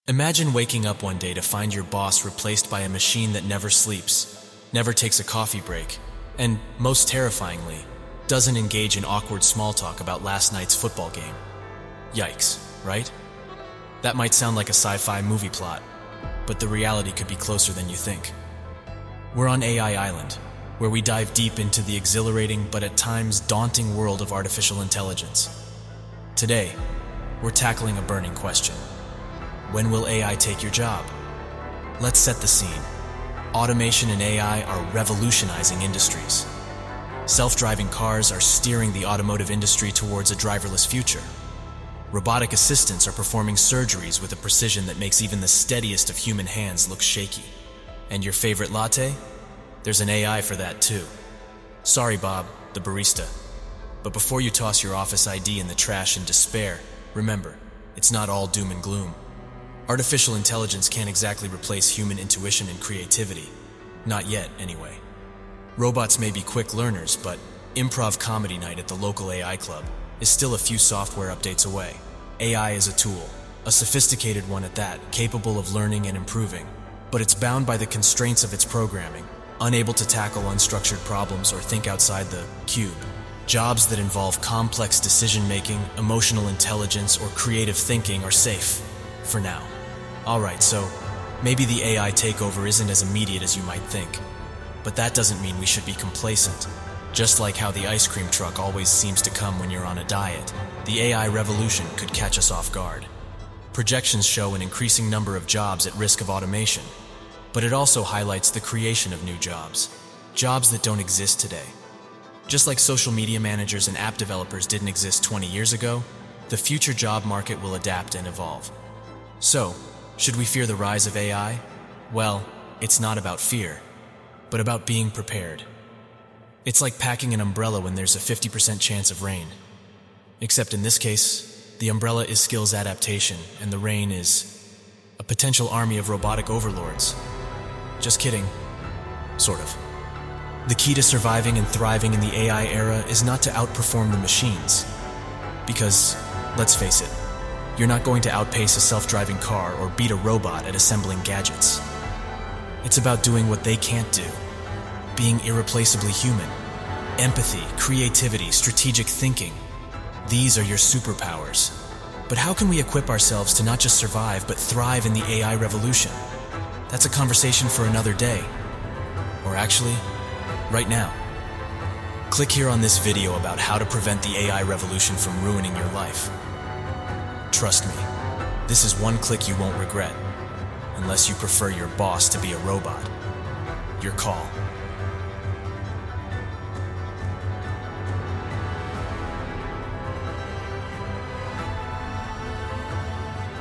Imagine waking up one day to find your boss replaced by a machine that never sleeps, never takes a coffee break, and, most terrifyingly, doesn't engage in awkward small talk about last night's football game. Yikes, right? That might sound like a sci-fi movie plot, but the reality could be closer than you think. We're on AI Island, where we dive deep into the exhilarating but at times daunting world of artificial intelligence. Today, we're tackling a burning question. When will AI take your job? Let's set the scene. Automation and AI are revolutionizing industries. Self-driving cars are steering the automotive industry towards a driverless future. Robotic assistants are performing surgeries with a precision that makes even the steadiest of human hands look shaky. And your favorite latte? There's an AI for that too. Sorry, Bob, the barista. But before you toss your office ID in the trash in despair, remember, it's not all doom and gloom. Artificial intelligence can't exactly replace human intuition and creativity. Not yet, anyway. Robots may be quick learners, but improv comedy night at the local AI club is still a few software updates away. AI is a tool, a sophisticated one at that, capable of learning and improving, but it's bound by the constraints of its programming, unable to tackle unstructured problems or think outside the cube. Jobs that involve complex decision-making, emotional intelligence, or creative thinking are safe, for now. Alright, so maybe the AI takeover isn't as immediate as you might think, but that doesn't mean we should be complacent. Just like how the ice cream truck always seems to come when you're on a diet, the AI revolution could catch us off guard. Projections show an increasing number of jobs at risk of automation, but it also highlights the creation of new jobs that don't exist today. Just like social media managers and app developers didn't exist 20 years ago, the future job market will adapt and evolve. So, should we fear the rise of AI? Well, it's not about fear, but about being prepared. It's like packing an umbrella when there's a 50% chance of rain. Except in this case, the umbrella is skills adaptation, and the rain is a potential army of robotic overlords. Just kidding. Sort of. The key to surviving and thriving in the AI era is not to outperform the machines. Because, let's face it, you're not going to outpace a self-driving car or beat a robot at assembling gadgets. It's about doing what they can't do. Being irreplaceably human. Empathy, creativity, strategic thinking. These are your superpowers. But how can we equip ourselves to not just survive, but thrive in the AI revolution? That's a conversation for another day. Or actually, right now. Click here on this video about how to prevent the AI revolution from ruining your life. Trust me, this is one click you won't regret, unless you prefer your boss to be a robot. Your call.